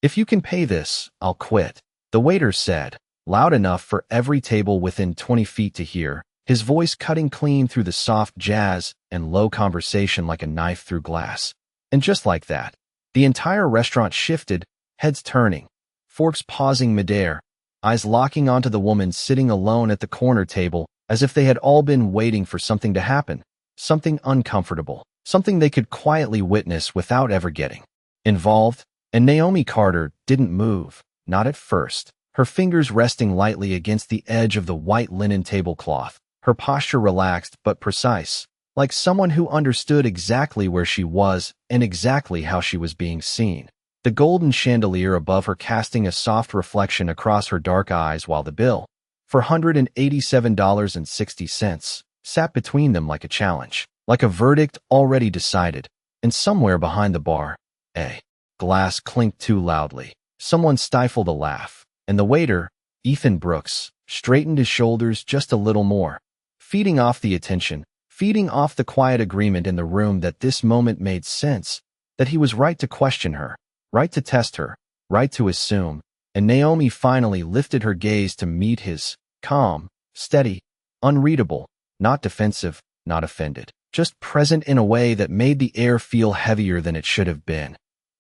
"If you can pay this, I'll quit," the waiter said, loud enough for every table within 20 feet to hear, his voice cutting clean through the soft jazz and low conversation like a knife through glass. And just like that, the entire restaurant shifted, heads turning, forks pausing midair, eyes locking onto the woman sitting alone at the corner table, as if they had all been waiting for something to happen, something uncomfortable, something they could quietly witness without ever getting involved. And Naomi Carter didn't move, not at first, her fingers resting lightly against the edge of the white linen tablecloth, her posture relaxed but precise, like someone who understood exactly where she was and exactly how she was being seen. The golden chandelier above her casting a soft reflection across her dark eyes while the bill, for $187.60, sat between them like a challenge, like a verdict already decided. And somewhere behind the bar, a glass clinked too loudly. Someone stifled a laugh, and the waiter, Ethan Brooks, straightened his shoulders just a little more, feeding off the attention, feeding off the quiet agreement in the room that this moment made sense, that he was right to question her, right to test her, right to assume. And Naomi finally lifted her gaze to meet his, calm, steady, unreadable, not defensive, not offended, just present in a way that made the air feel heavier than it should have been.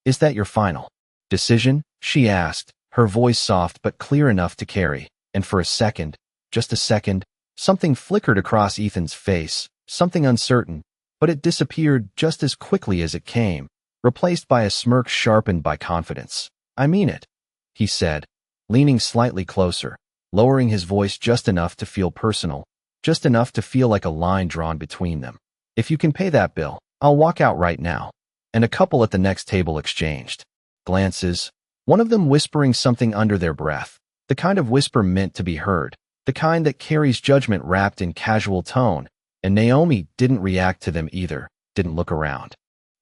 "Is that your final decision?" she asked, her voice soft but clear enough to carry. And for a second, just a second, something flickered across Ethan's face, something uncertain, but it disappeared just as quickly as it came, replaced by a smirk sharpened by confidence. "I mean it," he said, leaning slightly closer, lowering his voice just enough to feel personal, just enough to feel like a line drawn between them. "If you can pay that bill, I'll walk out right now." And a couple at the next table exchanged glances, one of them whispering something under their breath, the kind of whisper meant to be heard, the kind that carries judgment wrapped in casual tone. And Naomi didn't react to them either, didn't look around,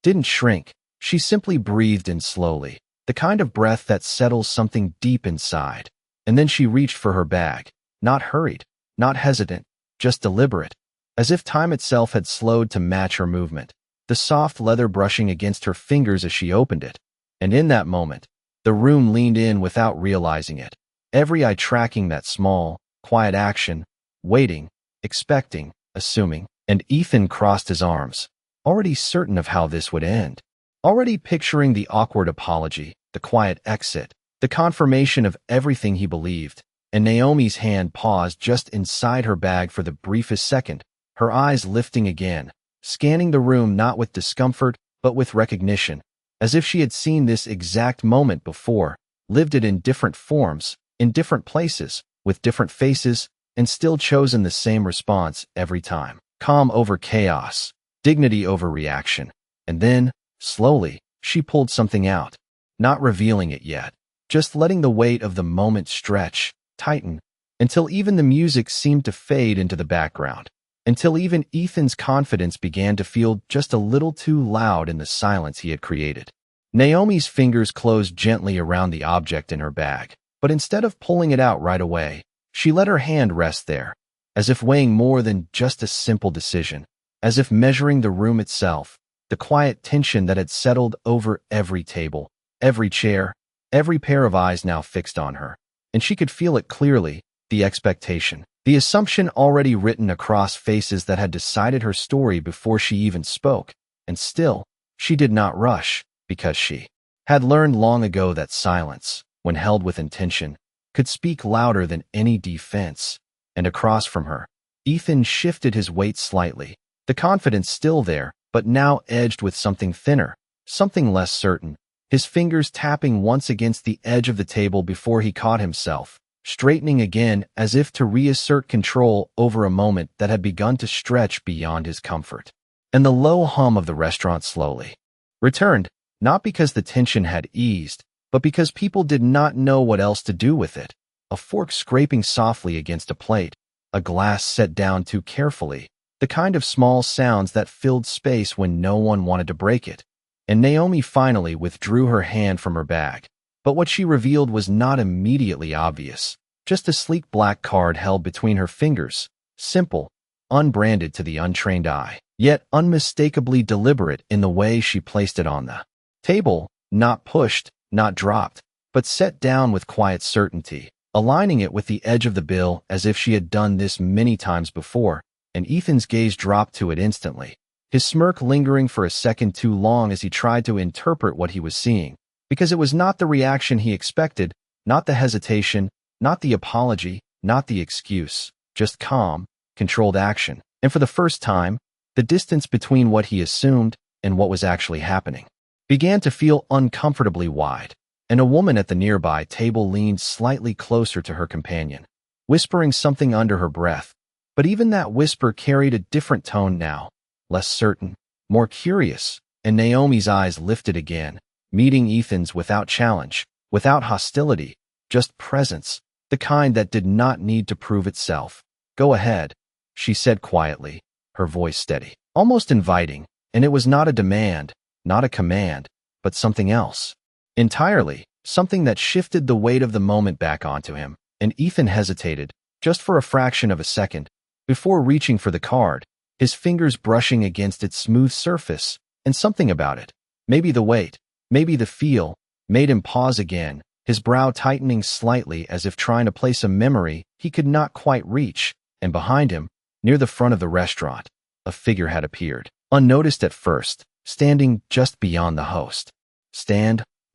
didn't shrink. She simply breathed in slowly, the kind of breath that settles something deep inside. And then she reached for her bag, not hurried, not hesitant, just deliberate, as if time itself had slowed to match her movement, the soft leather brushing against her fingers as she opened it. And in that moment, the room leaned in without realizing it, every eye tracking that small, quiet action, waiting, expecting, assuming. And Ethan crossed his arms, already certain of how this would end, already picturing the awkward apology, the quiet exit, the confirmation of everything he believed. And Naomi's hand paused just inside her bag for the briefest second, her eyes lifting again, scanning the room not with discomfort, but with recognition, as if she had seen this exact moment before, lived it in different forms, in different places, with different faces, and still chosen the same response every time. Calm over chaos, dignity over reaction. And then, slowly, she pulled something out, not revealing it yet, just letting the weight of the moment stretch, tighten, until even the music seemed to fade into the background, until even Ethan's confidence began to feel just a little too loud in the silence he had created. Naomi's fingers closed gently around the object in her bag, but instead of pulling it out right away, she let her hand rest there, as if weighing more than just a simple decision, as if measuring the room itself, the quiet tension that had settled over every table, every chair, every pair of eyes now fixed on her. And she could feel it clearly, the expectation, the assumption already written across faces that had decided her story before she even spoke. And still, she did not rush, because she had learned long ago that silence, when held with intention, could speak louder than any defense. And across from her, Ethan shifted his weight slightly, the confidence still there, but now edged with something thinner, something less certain, his fingers tapping once against the edge of the table before he caught himself, straightening again as if to reassert control over a moment that had begun to stretch beyond his comfort. And the low hum of the restaurant slowly returned, not because the tension had eased, but because people did not know what else to do with it. A fork scraping softly against a plate, a glass set down too carefully, the kind of small sounds that filled space when no one wanted to break it. And Naomi finally withdrew her hand from her bag. But what she revealed was not immediately obvious, just a sleek black card held between her fingers, simple, unbranded to the untrained eye, yet unmistakably deliberate in the way she placed it on the table, not pushed, not dropped, but set down with quiet certainty, aligning it with the edge of the bill as if she had done this many times before, and Ethan's gaze dropped to it instantly, his smirk lingering for a second too long as he tried to interpret what he was seeing, because it was not the reaction he expected, not the hesitation, not the apology, not the excuse, just calm, controlled action. And for the first time, the distance between what he assumed and what was actually happening began to feel uncomfortably wide, and a woman at the nearby table leaned slightly closer to her companion, whispering something under her breath. But even that whisper carried a different tone now, less certain, more curious, and Naomi's eyes lifted again, meeting Ethan's without challenge, without hostility, just presence, the kind that did not need to prove itself. "Go ahead," she said quietly, her voice steady, almost inviting, and it was not a demand, not a command, but something else. Entirely, something that shifted the weight of the moment back onto him, and Ethan hesitated, just for a fraction of a second, before reaching for the card, his fingers brushing against its smooth surface, and something about it, maybe the weight, maybe the feel, made him pause again, his brow tightening slightly as if trying to place a memory he could not quite reach, and behind him, near the front of the restaurant, a figure had appeared, unnoticed at first, standing just beyond the host.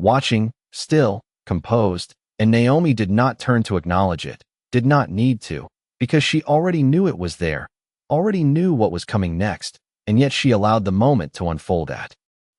Watching, still, composed, and Naomi did not turn to acknowledge it, did not need to, because she already knew it was there, already knew what was coming next, and yet she allowed the moment to unfold at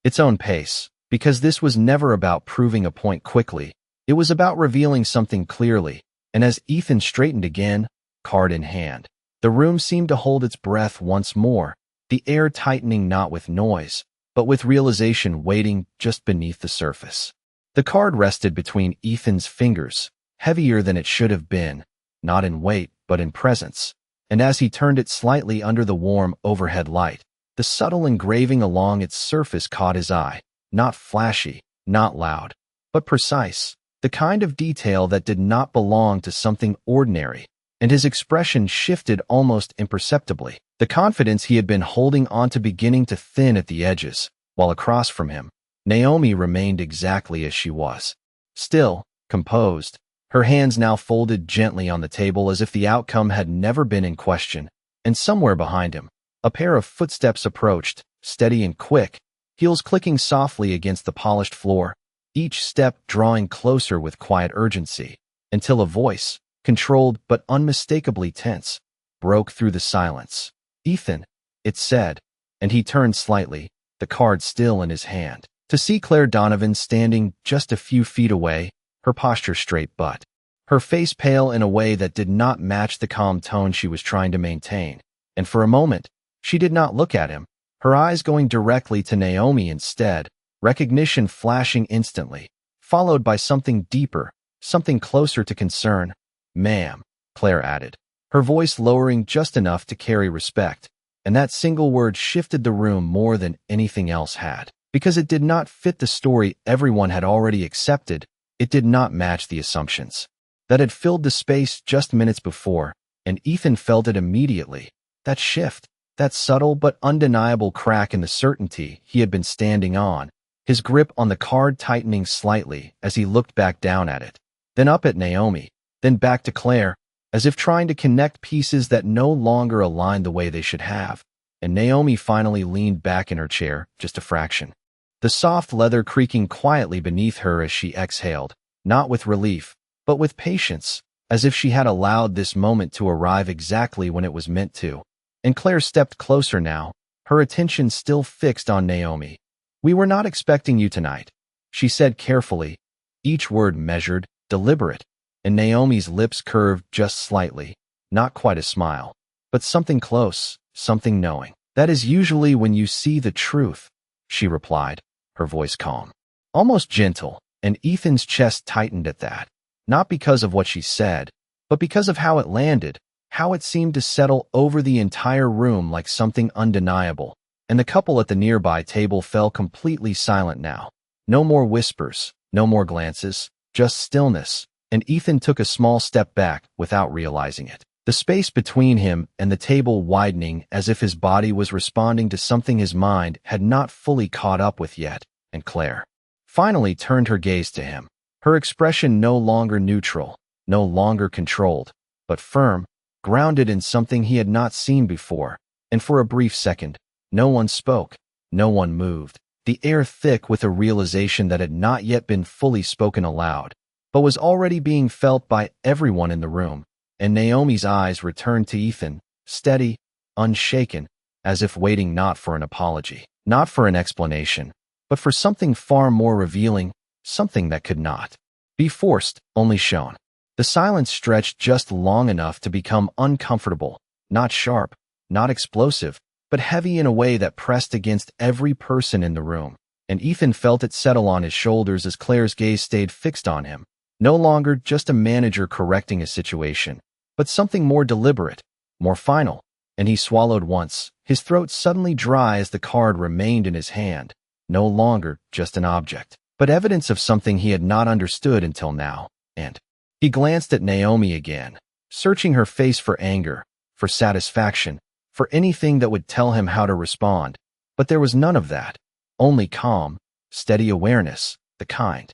its own pace, because this was never about proving a point quickly, it was about revealing something clearly, and as Ethan straightened again, card in hand, the room seemed to hold its breath once more, the air tightening not with noise, but with realization waiting just beneath the surface. The card rested between Ethan's fingers, heavier than it should have been, not in weight, but in presence, and as he turned it slightly under the warm overhead light, the subtle engraving along its surface caught his eye, not flashy, not loud, but precise, the kind of detail that did not belong to something ordinary, and his expression shifted almost imperceptibly, the confidence he had been holding onto beginning to thin at the edges, while across from him, Naomi remained exactly as she was, still, composed, her hands now folded gently on the table as if the outcome had never been in question, and somewhere behind him, a pair of footsteps approached, steady and quick, heels clicking softly against the polished floor, each step drawing closer with quiet urgency, until a voice, controlled but unmistakably tense, broke through the silence. "Ethan," it said, and he turned slightly, the card still in his hand, to see Claire Donovan standing just a few feet away, her posture straight but her face pale in a way that did not match the calm tone she was trying to maintain, and for a moment, she did not look at him, her eyes going directly to Naomi instead, recognition flashing instantly, followed by something deeper, something closer to concern. "Ma'am," Claire added, her voice lowering just enough to carry respect, and that single word shifted the room more than anything else had, because it did not fit the story everyone had already accepted, it did not match the assumptions that had filled the space just minutes before, and Ethan felt it immediately, that shift, that subtle but undeniable crack in the certainty he had been standing on, his grip on the card tightening slightly as he looked back down at it, then up at Naomi, then back to Claire, as if trying to connect pieces that no longer aligned the way they should have, and Naomi finally leaned back in her chair, just a fraction, the soft leather creaking quietly beneath her as she exhaled, not with relief, but with patience, as if she had allowed this moment to arrive exactly when it was meant to. And Claire stepped closer now, her attention still fixed on Naomi. "We were not expecting you tonight," she said carefully, each word measured, deliberate, and Naomi's lips curved just slightly, not quite a smile, but something close, something knowing. "That is usually when you see the truth," she replied, her voice calm, almost gentle, and Ethan's chest tightened at that, not because of what she said, but because of how it landed, how it seemed to settle over the entire room like something undeniable, and the couple at the nearby table fell completely silent now. No more whispers, no more glances, just stillness, and Ethan took a small step back without realizing it, the space between him and the table widening as if his body was responding to something his mind had not fully caught up with yet, and Claire finally turned her gaze to him, Her expression no longer neutral, no longer controlled, but firm, grounded in something he had not seen before. And for a brief second, no one spoke, no one moved, the air thick with a realization that had not yet been fully spoken aloud, but was already being felt by everyone in the room. And Naomi's eyes returned to Ethan, steady, unshaken, as if waiting not for an apology, not for an explanation, but for something far more revealing, something that could not be forced, only shown. The silence stretched just long enough to become uncomfortable, not sharp, not explosive, but heavy in a way that pressed against every person in the room. And Ethan felt it settle on his shoulders as Claire's gaze stayed fixed on him, no longer just a manager correcting a situation, but something more deliberate, more final. And he swallowed once, his throat suddenly dry as the card remained in his hand, no longer just an object, but evidence of something he had not understood until now. And he glanced at Naomi again, searching her face for anger, for satisfaction, for anything that would tell him how to respond. But there was none of that, only calm, steady awareness, the kind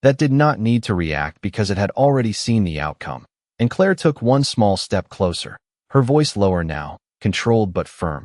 that did not need to react because it had already seen the outcome. And Claire took one small step closer, her voice lower now, controlled but firm.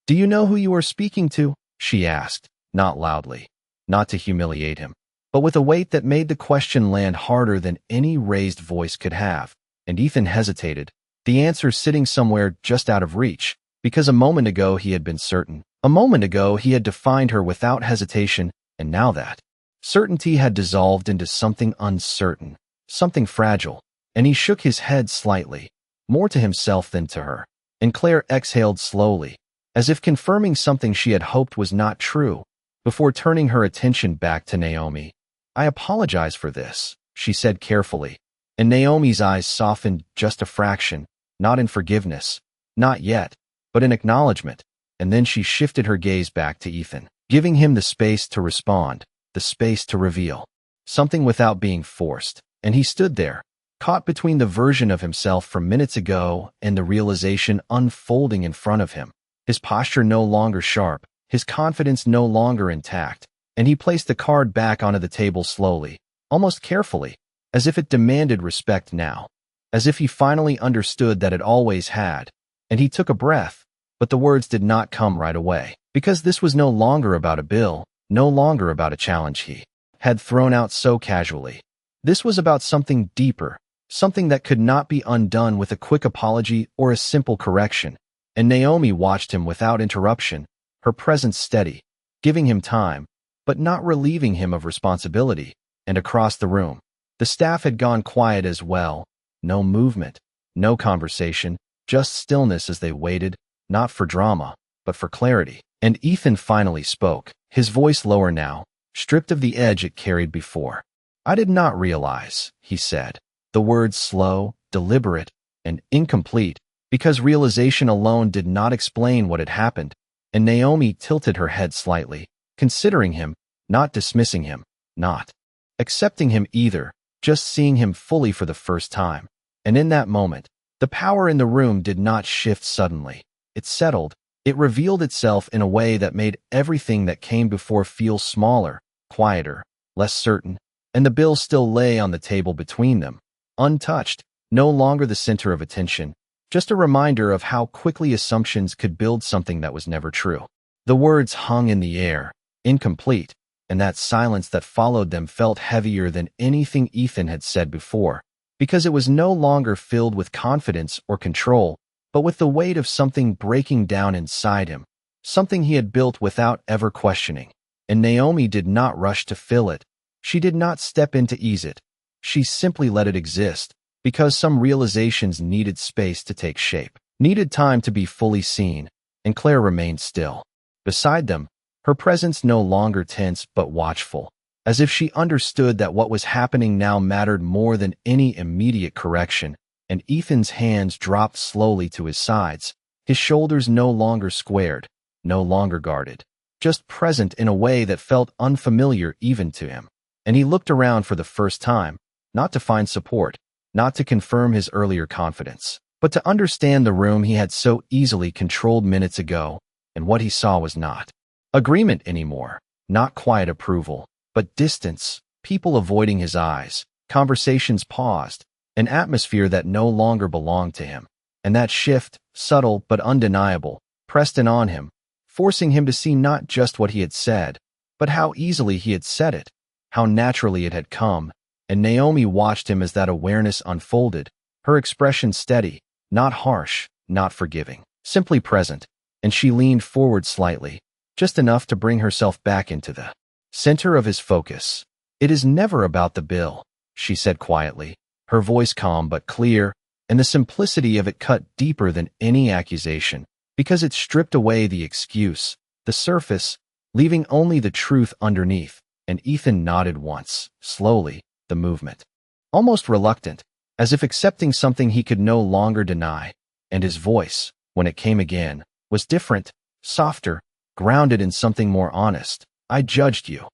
"Do you know who you are speaking to?" she asked, not loudly, not to humiliate him, but with a weight that made the question land harder than any raised voice could have. And Ethan hesitated, the answer sitting somewhere just out of reach, because a moment ago he had been certain. A moment ago he had defined her without hesitation, and now that certainty had dissolved into something uncertain, something fragile, and he shook his head slightly, more to himself than to her. And Claire exhaled slowly, as if confirming something she had hoped was not true, before turning her attention back to Naomi. "I apologize for this," she said carefully, and Naomi's eyes softened just a fraction, not in forgiveness, not yet, but in acknowledgement. And then she shifted her gaze back to Ethan, giving him the space to respond, the space to reveal something without being forced. And he stood there, caught between the version of himself from minutes ago and the realization unfolding in front of him. His posture no longer sharp, his confidence no longer intact, and he placed the card back onto the table slowly, almost carefully, as if it demanded respect now, as if he finally understood that it always had. And he took a breath, but the words did not come right away, because this was no longer about a bill, no longer about a challenge he had thrown out so casually. This was about something deeper, something that could not be undone with a quick apology or a simple correction. And Naomi watched him without interruption, her presence steady, giving him time, but not relieving him of responsibility. And across the room, the staff had gone quiet as well. No movement, no conversation, just stillness as they waited, not for drama, but for clarity. And Ethan finally spoke, his voice lower now, stripped of the edge it carried before. "I did not realize," he said, the words slow, deliberate, and incomplete, because realization alone did not explain what had happened. And Naomi tilted her head slightly, considering him, not dismissing him, not accepting him either, just seeing him fully for the first time. And in that moment, the power in the room did not shift suddenly. It settled. It revealed itself in a way that made everything that came before feel smaller, quieter, less certain. And the bill still lay on the table between them, untouched, no longer the center of attention, just a reminder of how quickly assumptions could build something that was never true. The words hung in the air, incomplete, and that silence that followed them felt heavier than anything Ethan had said before, because it was no longer filled with confidence or control, but with the weight of something breaking down inside him, something he had built without ever questioning. And Naomi did not rush to fill it. She did not step in to ease it. She simply let it exist, because some realizations needed space to take shape, needed time to be fully seen. And Claire remained still. Beside them, her presence no longer tense but watchful, as if she understood that what was happening now mattered more than any immediate correction. And Ethan's hands dropped slowly to his sides, his shoulders no longer squared, no longer guarded, just present in a way that felt unfamiliar even to him. And he looked around for the first time, not to find support, not to confirm his earlier confidence, but to understand the room he had so easily controlled minutes ago. And what he saw was not agreement anymore, not quiet approval, but distance, people avoiding his eyes, conversations paused, an atmosphere that no longer belonged to him. And that shift, subtle but undeniable, pressed in on him, forcing him to see not just what he had said, but how easily he had said it, how naturally it had come. And Naomi watched him as that awareness unfolded, her expression steady, not harsh, not forgiving, simply present, and she leaned forward slightly, just enough to bring herself back into the center of his focus. "It is never about the bill," she said quietly, her voice calm but clear, and the simplicity of it cut deeper than any accusation, because it stripped away the excuse, the surface, leaving only the truth underneath. And Ethan nodded once, slowly, the movement almost reluctant, as if accepting something he could no longer deny. And his voice, when it came again, was different, softer, grounded in something more honest. "I judged you,"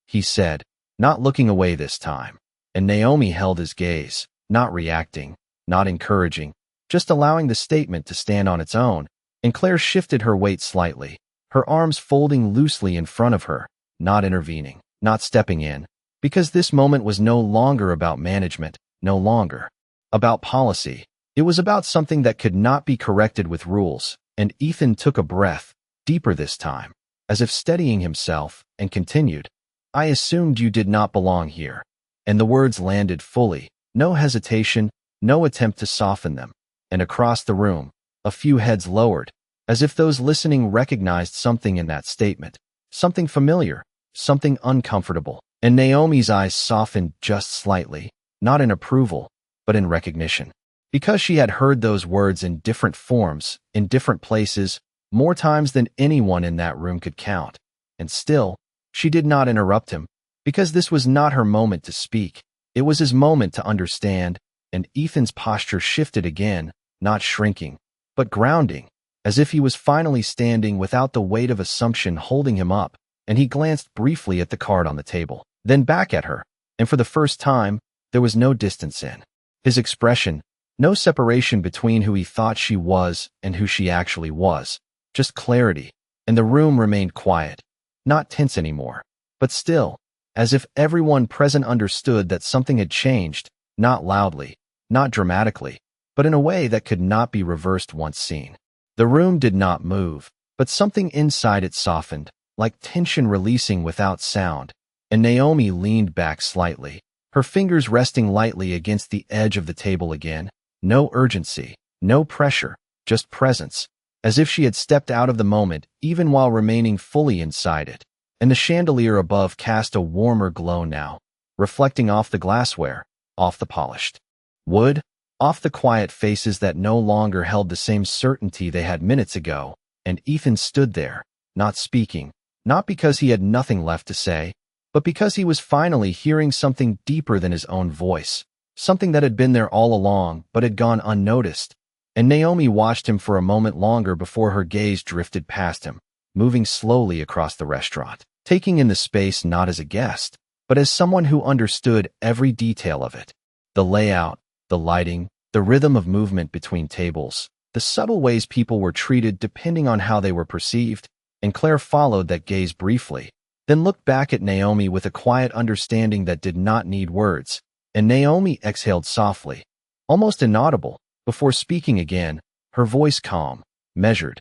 he said, not looking away this time. And Naomi held his gaze, not reacting, not encouraging, just allowing the statement to stand on its own. And Claire shifted her weight slightly, her arms folding loosely in front of her, not intervening, not stepping in, because this moment was no longer about management, no longer about policy. It was about something that could not be corrected with rules. And Ethan took a breath, deeper this time, as if steadying himself, and continued, "I assumed you did not belong here." And the words landed fully, no hesitation, no attempt to soften them. And across the room, a few heads lowered, as if those listening recognized something in that statement, something familiar, something uncomfortable. And Naomi's eyes softened just slightly, not in approval, but in recognition. Because she had heard those words in different forms, in different places, more times than anyone in that room could count. And still, she did not interrupt him, because this was not her moment to speak. It was his moment to understand. And Ethan's posture shifted again, not shrinking, but grounding, as if he was finally standing without the weight of assumption holding him up. And he glanced briefly at the card on the table, then back at her, and for the first time, there was no distance in his expression, no separation between who he thought she was and who she actually was, just clarity. And the room remained quiet, not tense anymore, but still, as if everyone present understood that something had changed, not loudly, not dramatically, but in a way that could not be reversed once seen. The room did not move, but something inside it softened, like tension releasing without sound. And Naomi leaned back slightly, her fingers resting lightly against the edge of the table again. No urgency, no pressure, just presence, as if she had stepped out of the moment even while remaining fully inside it. And the chandelier above cast a warmer glow now, reflecting off the glassware, off the polished wood, off the quiet faces that no longer held the same certainty they had minutes ago. And Ethan stood there, not speaking, not because he had nothing left to say, but because he was finally hearing something deeper than his own voice, something that had been there all along but had gone unnoticed. And Naomi watched him for a moment longer before her gaze drifted past him, moving slowly across the restaurant, taking in the space not as a guest, but as someone who understood every detail of it. The layout, the lighting, the rhythm of movement between tables, the subtle ways people were treated depending on how they were perceived. And Claire followed that gaze briefly, then looked back at Naomi with a quiet understanding that did not need words. And Naomi exhaled softly, almost inaudible, before speaking again, her voice calm, measured.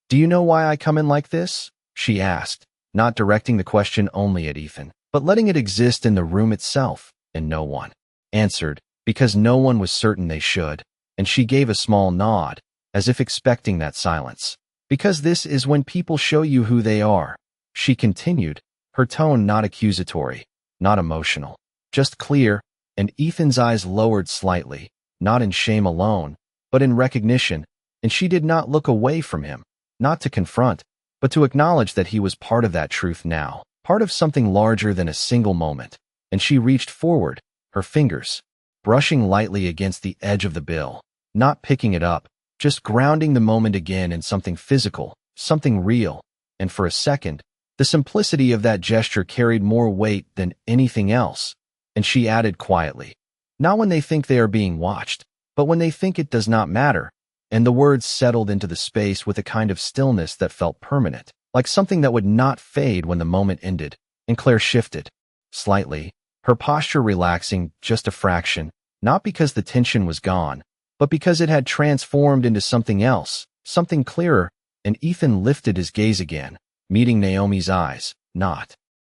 "Do you know why I come in like this?" she asked, not directing the question only at Ethan, but letting it exist in the room itself. And no one answered, because no one was certain they should. And she gave a small nod, as if expecting that silence. "Because this is when people show you who they are," she continued, her tone not accusatory, not emotional, just clear. And Ethan's eyes lowered slightly, not in shame alone, but in recognition. And she did not look away from him, not to confront, but to acknowledge that he was part of that truth now, part of something larger than a single moment. And she reached forward, her fingers brushing lightly against the edge of the bill, not picking it up, just grounding the moment again in something physical, something real. And for a second, the simplicity of that gesture carried more weight than anything else. And she added quietly, "Not when they think they are being watched, but when they think it does not matter." And the words settled into the space with a kind of stillness that felt permanent, like something that would not fade when the moment ended. And Claire shifted slightly, her posture relaxing just a fraction, not because the tension was gone, but because it had transformed into something else, something clearer, and Ethan lifted his gaze again, meeting Naomi's eyes, not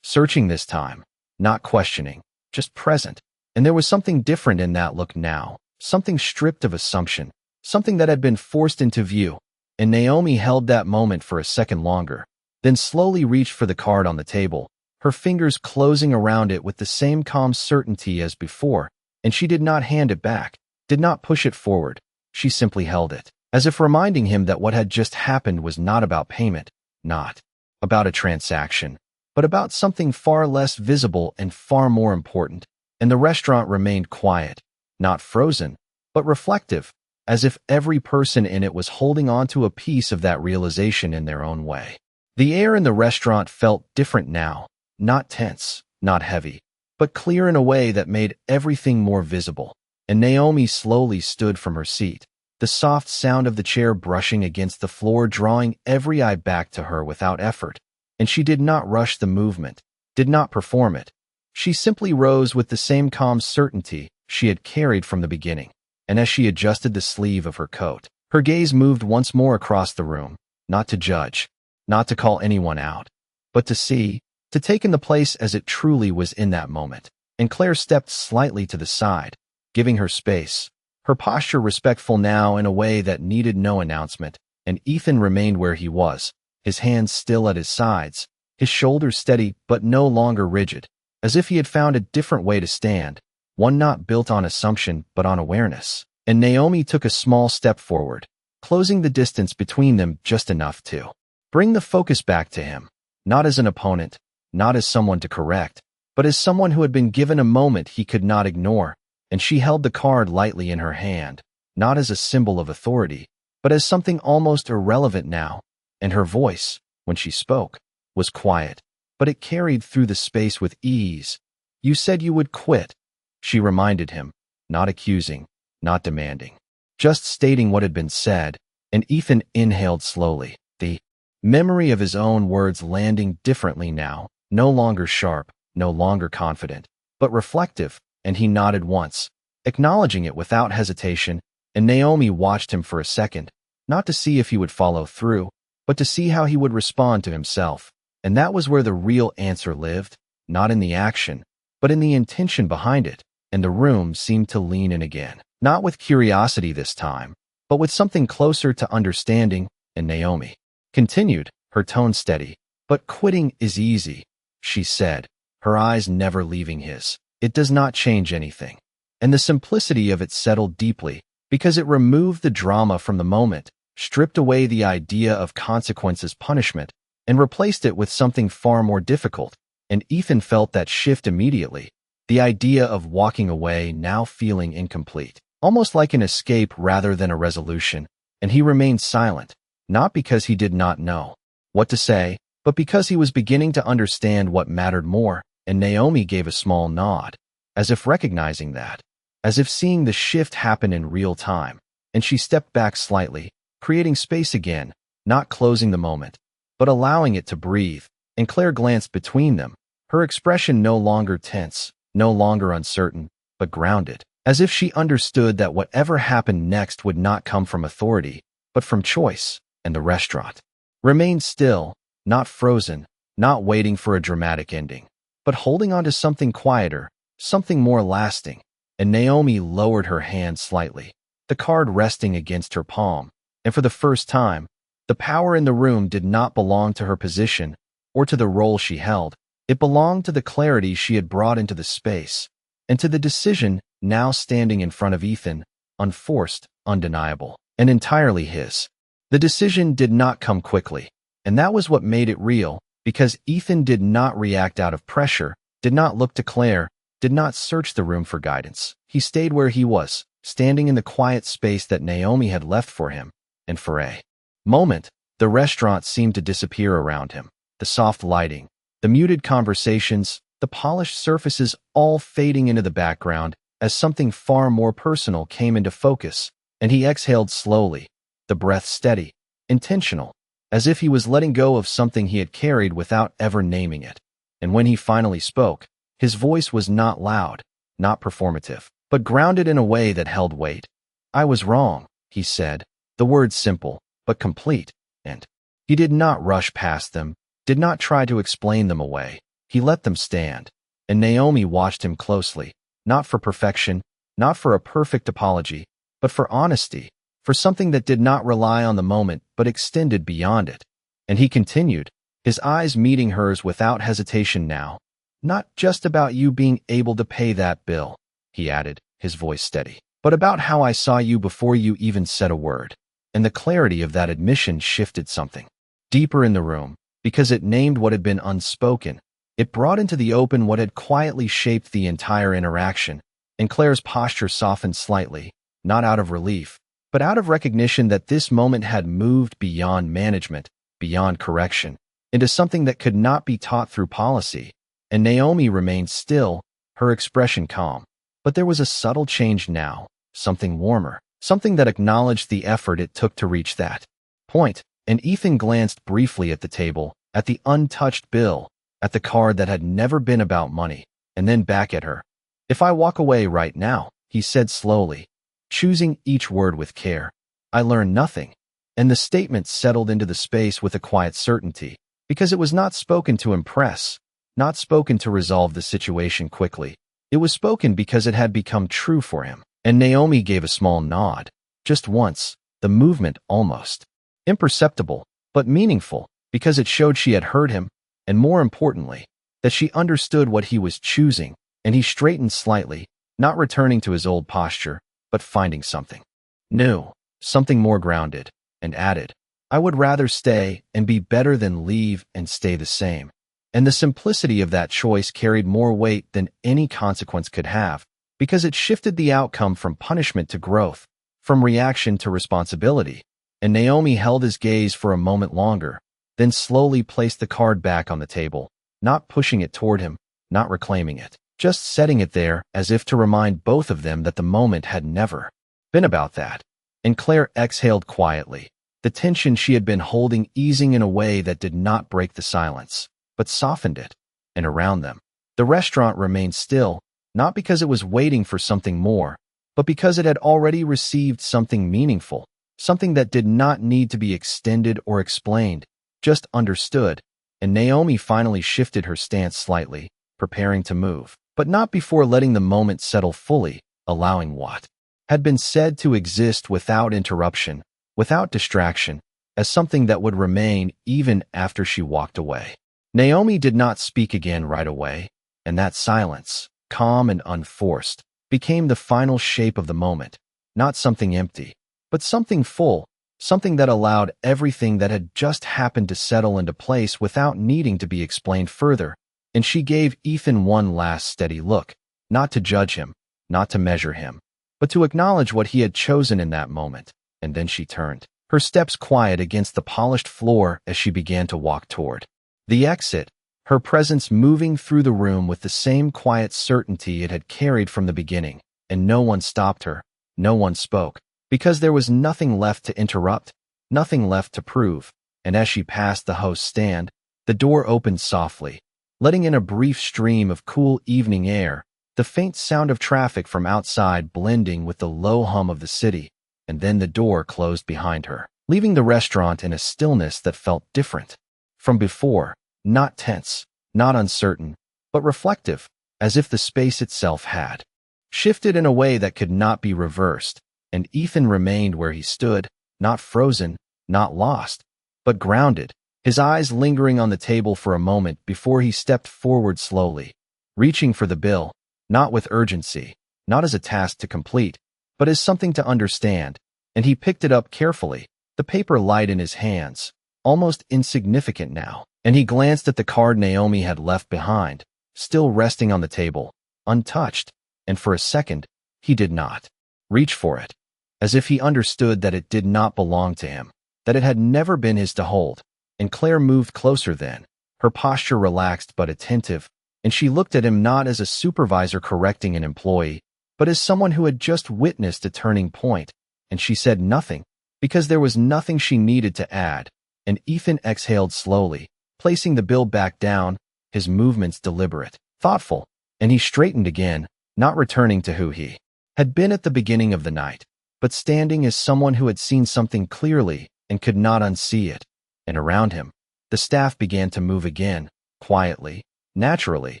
searching this time, not questioning, just present. And there was something different in that look now, something stripped of assumption, something that had been forced into view. And Naomi held that moment for a second longer, then slowly reached for the card on the table, her fingers closing around it with the same calm certainty as before, and she did not hand it back, did not push it forward. She simply held it, as if reminding him that what had just happened was not about payment, not about a transaction, but about something far less visible and far more important. And the restaurant remained quiet, not frozen, but reflective, as if every person in it was holding on to a piece of that realization in their own way. The air in the restaurant felt different now, not tense, not heavy, but clear in a way that made everything more visible. And Naomi slowly stood from her seat, the soft sound of the chair brushing against the floor drawing every eye back to her without effort. And she did not rush the movement, did not perform it. She simply rose with the same calm certainty she had carried from the beginning, and as she adjusted the sleeve of her coat, her gaze moved once more across the room, not to judge, not to call anyone out, but to see, to take in the place as it truly was in that moment. And Claire stepped slightly to the side, giving her space, her posture respectful now in a way that needed no announcement, and Ethan remained where he was, his hands still at his sides, his shoulders steady but no longer rigid, as if he had found a different way to stand, one not built on assumption but on awareness. And Naomi took a small step forward, closing the distance between them just enough to bring the focus back to him, not as an opponent, not as someone to correct, but as someone who had been given a moment he could not ignore. And she held the card lightly in her hand, not as a symbol of authority, but as something almost irrelevant now. And her voice, when she spoke, was quiet, but it carried through the space with ease. "You said you would quit," she reminded him, not accusing, not demanding, just stating what had been said. And Ethan inhaled slowly, the memory of his own words landing differently now, no longer sharp, no longer confident, but reflective, and he nodded once, acknowledging it without hesitation. And Naomi watched him for a second, not to see if he would follow through, but to see how he would respond to himself. And that was where the real answer lived, not in the action, but in the intention behind it. And the room seemed to lean in again, not with curiosity this time, but with something closer to understanding. And Naomi continued, her tone steady. "But quitting is easy," she said, her eyes never leaving his. "It does not change anything." And the simplicity of it settled deeply, because it removed the drama from the moment, stripped away the idea of consequence as punishment, and replaced it with something far more difficult. And Ethan felt that shift immediately, the idea of walking away now feeling incomplete, almost like an escape rather than a resolution. And he remained silent, not because he did not know what to say, but because he was beginning to understand what mattered more. And Naomi gave a small nod, as if recognizing that, as if seeing the shift happen in real time. And she stepped back slightly, creating space again, not closing the moment, but allowing it to breathe. And Claire glanced between them, her expression no longer tense, no longer uncertain, but grounded, as if she understood that whatever happened next would not come from authority, but from choice. And the restaurant remained still, not frozen, not waiting for a dramatic ending, but holding on to something quieter, something more lasting. And Naomi lowered her hand slightly, the card resting against her palm. And for the first time, the power in the room did not belong to her position or to the role she held. It belonged to the clarity she had brought into the space, and to the decision now standing in front of Ethan, unforced, undeniable, and entirely his. The decision did not come quickly, and that was what made it real, because Ethan did not react out of pressure, did not look to Claire, did not search the room for guidance. He stayed where he was, standing in the quiet space that Naomi had left for him. And for a moment, the restaurant seemed to disappear around him, the soft lighting, the muted conversations, the polished surfaces all fading into the background as something far more personal came into focus. And he exhaled slowly, the breath steady, intentional, as if he was letting go of something he had carried without ever naming it. And when he finally spoke, His voice was not loud, not performative, but grounded in a way that held weight. "I was wrong," he said, the words simple, but complete, and he did not rush past them, did not try to explain them away. He let them stand, and Naomi watched him closely, not for perfection, not for a perfect apology, but for honesty, for something that did not rely on the moment but extended beyond it. And he continued, his eyes meeting hers without hesitation now. "Not just about you being able to pay that bill," he added, his voice steady, "but about how I saw you before you even said a word." And the clarity of that admission shifted something deeper in the room, because it named what had been unspoken. It brought into the open what had quietly shaped the entire interaction, and Claire's posture softened slightly, not out of relief, but out of recognition that this moment had moved beyond management, beyond correction, into something that could not be taught through policy. And Naomi remained still, her expression calm. But there was a subtle change now, something warmer, something that acknowledged the effort it took to reach that point. And Ethan glanced briefly at the table, at the untouched bill, at the card that had never been about money, and then back at her. "If I walk away right now," he said slowly, choosing each word with care, "I learn nothing." And the statement settled into the space with a quiet certainty, because it was not spoken to impress, not spoken to resolve the situation quickly. It was spoken because it had become true for him. And Naomi gave a small nod, just once, the movement almost imperceptible, but meaningful, because it showed she had heard him, and more importantly, that she understood what he was choosing. And he straightened slightly, not returning to his old posture, but finding something new, something more grounded, and added, "I would rather stay and be better than leave and stay the same." And the simplicity of that choice carried more weight than any consequence could have, because it shifted the outcome from punishment to growth, from reaction to responsibility. And Naomi held his gaze for a moment longer, then slowly placed the card back on the table, not pushing it toward him, not reclaiming it, just setting it there as if to remind both of them that the moment had never been about that. And Claire exhaled quietly, the tension she had been holding easing in a way that did not break the silence, but softened it. And around them, the restaurant remained still, not because it was waiting for something more, but because it had already received something meaningful, something that did not need to be extended or explained, just understood. And Naomi finally shifted her stance slightly, preparing to move, but not before letting the moment settle fully, allowing what had been said to exist without interruption, without distraction, as something that would remain even after she walked away. Naomi did not speak again right away, and that silence, calm and unforced, became the final shape of the moment, not something empty, but something full, something that allowed everything that had just happened to settle into place without needing to be explained further. And she gave Ethan one last steady look, not to judge him, not to measure him, but to acknowledge what he had chosen in that moment. And then she turned, her steps quiet against the polished floor as she began to walk toward the exit, her presence moving through the room with the same quiet certainty it had carried from the beginning. And no one stopped her, no one spoke, because there was nothing left to interrupt, nothing left to prove. And as she passed the host's stand, the door opened softly, letting in a brief stream of cool evening air, the faint sound of traffic from outside blending with the low hum of the city. And then the door closed behind her, leaving the restaurant in a stillness that felt different from before, not tense, not uncertain, but reflective, as if the space itself had shifted in a way that could not be reversed. And Ethan remained where he stood, not frozen, not lost, but grounded, his eyes lingering on the table for a moment before he stepped forward slowly, reaching for the bill, not with urgency, not as a task to complete, but as something to understand. And he picked it up carefully, the paper light in his hands, almost insignificant now. And he glanced at the card Naomi had left behind, still resting on the table, untouched. And for a second, he did not reach for it, as if he understood that it did not belong to him, that it had never been his to hold. And Claire moved closer then, her posture relaxed but attentive, and she looked at him not as a supervisor correcting an employee, but as someone who had just witnessed a turning point. And she said nothing, because there was nothing she needed to add. And Ethan exhaled slowly, placing the bill back down, his movements deliberate, thoughtful. and he straightened again, not returning to who he had been at the beginning of the night, but standing as someone who had seen something clearly and could not unsee it. And around him, the staff began to move again, quietly, naturally,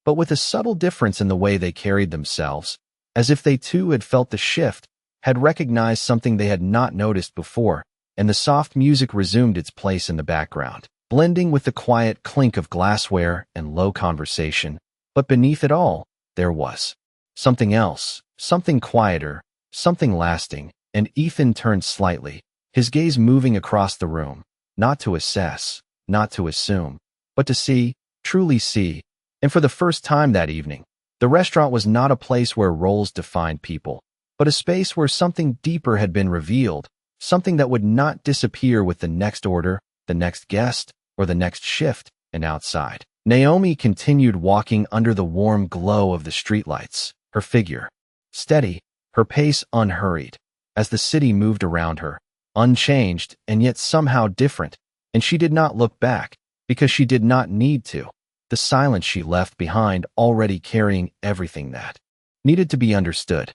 but with a subtle difference in the way they carried themselves, as if they too had felt the shift, had recognized something they had not noticed before, and the soft music resumed its place in the background, blending with the quiet clink of glassware and low conversation. But beneath it all, there was something else, something quieter, something lasting, and Ethan turned slightly, his gaze moving across the room, not to assess, not to assume, but to see, truly see. And for the first time that evening, the restaurant was not a place where roles defined people, but a space where something deeper had been revealed, something that would not disappear with the next order, the next guest, or the next shift. And outside, Naomi continued walking under the warm glow of the streetlights, her figure steady, her pace unhurried, as the city moved around her, unchanged and yet somehow different, and she did not look back, because she did not need to. The silence she left behind already carrying everything that needed to be understood.